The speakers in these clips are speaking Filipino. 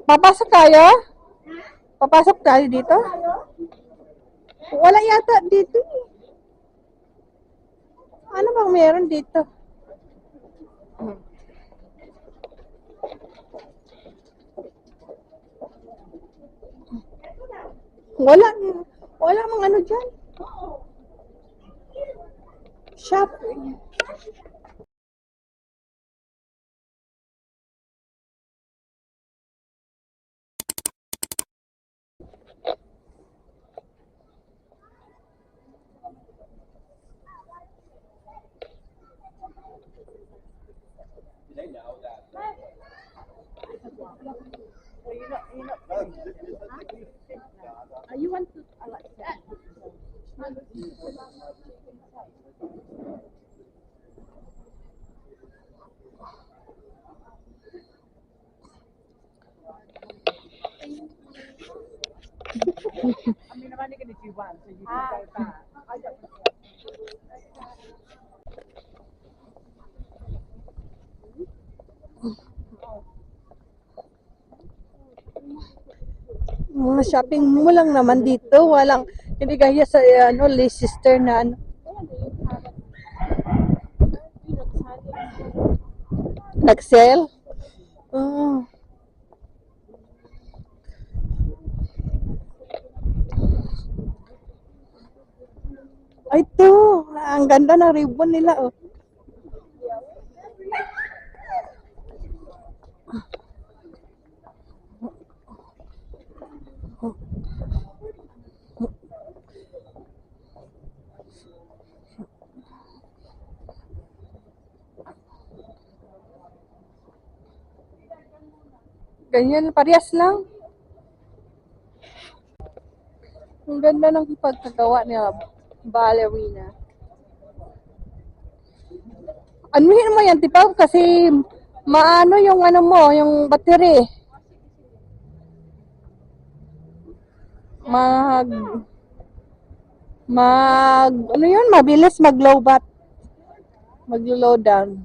Papasok tayo? Papasok tayo dito? Wala yata dito. Ano bang meron dito? Wala. Wala mang ano dyan. Shop. You want to like that? I mean, I'm only going to do one, so you can go back. I don't. Mga shopping mo lang naman dito, walang hindi gaya sa ano Leicester na ano. Nag-sale? Oh. Ay, ito. Ang ganda ng ribbon nila, oh. Ganyan, parehas lang. Ang ganda ng pagkagawa nila, ballerina. Anuhin mo yan, tipaw, kasi maano yung ano mo, yung battery. Ano yun, mabilis mag-low bat. Mag-low down.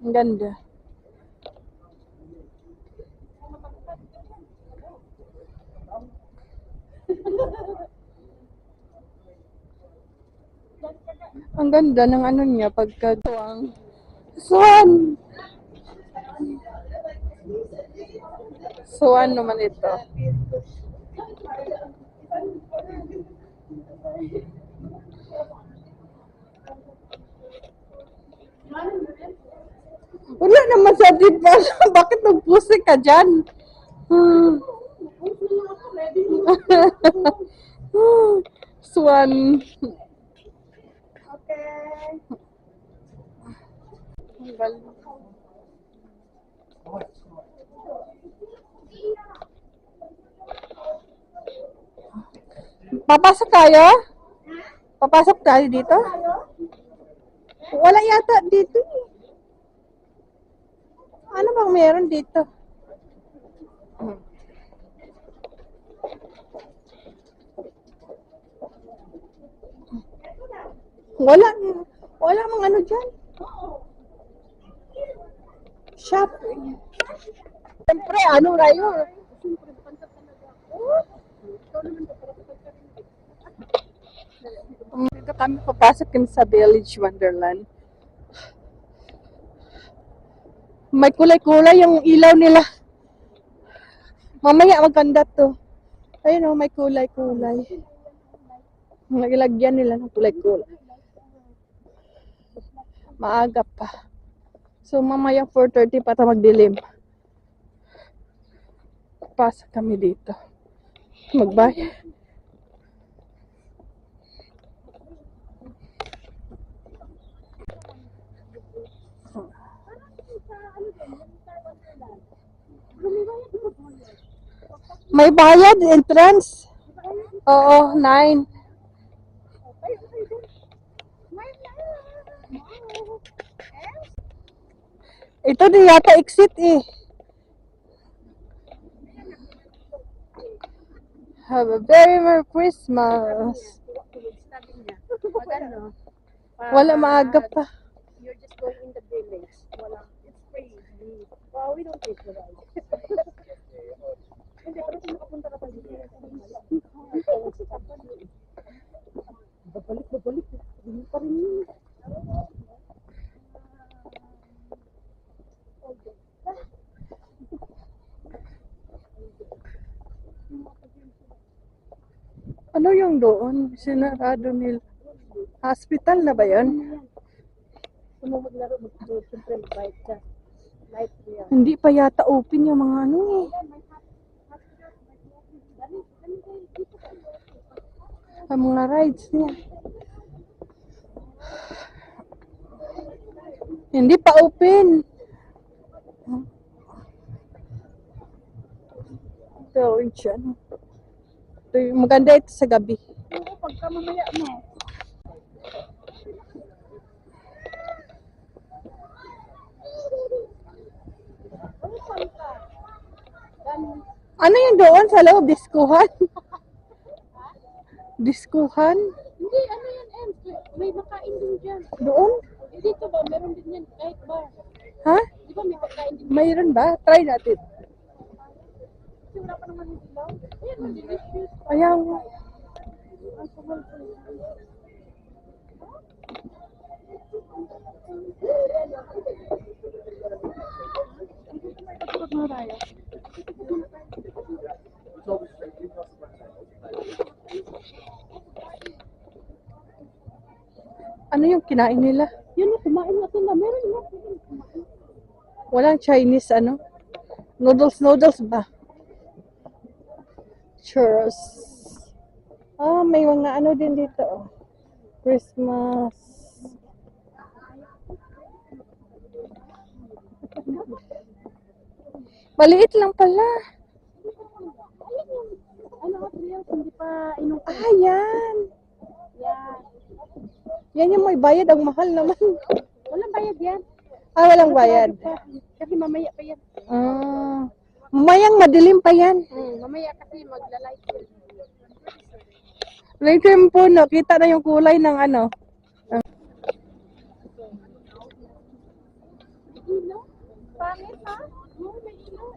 Ang ganda. Ang ganda ng ano niya pagkatuwang. Swan! Swan naman ito. Wala naman sa dito. Bakit nagpusik ka dyan? Swan. Papasok tayo? Papasok tayo dito? Wala yata dito. Ano bang meron dito? Wala. Wala mang ano dyan. Shop. Siyempre, ano rayo? Dito kami papasok kami sa Village Wonderland. May kulay-kulay yung ilaw nila. Mamaya maganda to. Ayun oh, may kulay-kulay. Naglagyan nila ng kulay-kulay. Maaga pa. So mamaya 4:30 pa ta magdilim. Pasok kami dito. Magbayad. May bayad entrance. Oo, 9. Ito di yata exit eh. Have a very Merry Christmas. Magano? Wala maaga pa. You're just going in the village. Wala. It's free. Wow, we don't take the ride. Hindi, pero kung nakapunta ka pa dito. Babalik. Hindi pa rin yun. Ano yung doon? Sinarado nila. Hospital na ba yun? Kung mo maglaro, siyempre mag-bike ka. Light niya. Hindi pa yata open yung mga ano eh. Ang mga rides niya. Hindi pa open. Ito, siya. Ito, maganda ito sa gabi. Oo, pagka mamaya mo. Ano yung doon sa loob? Diskuhan? Diskuhan? Hindi, ano yan, Em? May makain din dyan. Doon? Eh, dito ba? Meron din yan. Kahit bar. Ha? Di ba may pagkain din? Mayroon ba? Try natin. Kasi wala pa naman yung ilaw. Ayan, delicious. Ayan. Ang sumol ko. Ano yung kinain nila? Yun na, kumain natin na. Meron na. Walang Chinese ano? Noodles ba? Churros. Ah, may mga ano din dito. Oh. Christmas. Maliit lang pala. Ayun yung, ano, Hot Wheels, hindi pa inuwi. Ah, yan. Yan. Yan yung may bayad. Ang mahal naman. Walang bayad yan. Ah, walang bayad. Kasi mamaya pa yan. Ah, mamayang madilim pa yan. Mamaya kasi magla-light yan. Later po, nakita na yung kulay ng ano. Ilaw? Pangit ha? Oo, may ilaw.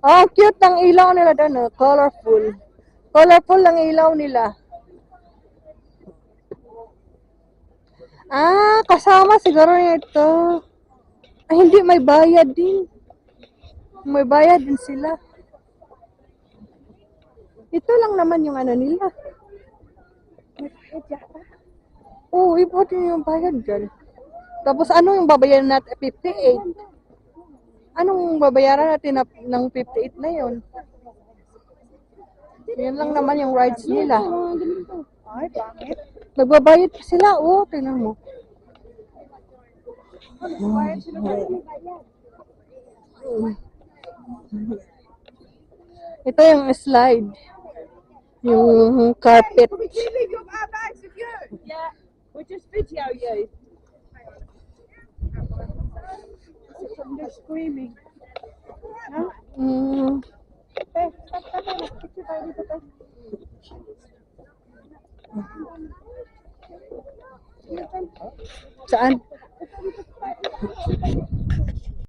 Oh, cute ng ilaw nila doon. Oh. Colorful. Colorful ang ilaw nila. Ah, kasama siguro ito. Ay, hindi, may bayad din. May bayad din sila. Ito lang naman yung ano nila. Oo, iba din yung bayad dyan. Tapos ano yung babayaran natin? 58. Anong babayaran natin ng 58 na yun? Yan lang naman yung rides nila. Ay, pangit. Nagbabayad pa sila. Oo, tingnan mo. Ito yung slide. Yung carpet. Yeah, we just video you. They're screaming. Huh? Stop. Picture tayo dito tayo. Saan?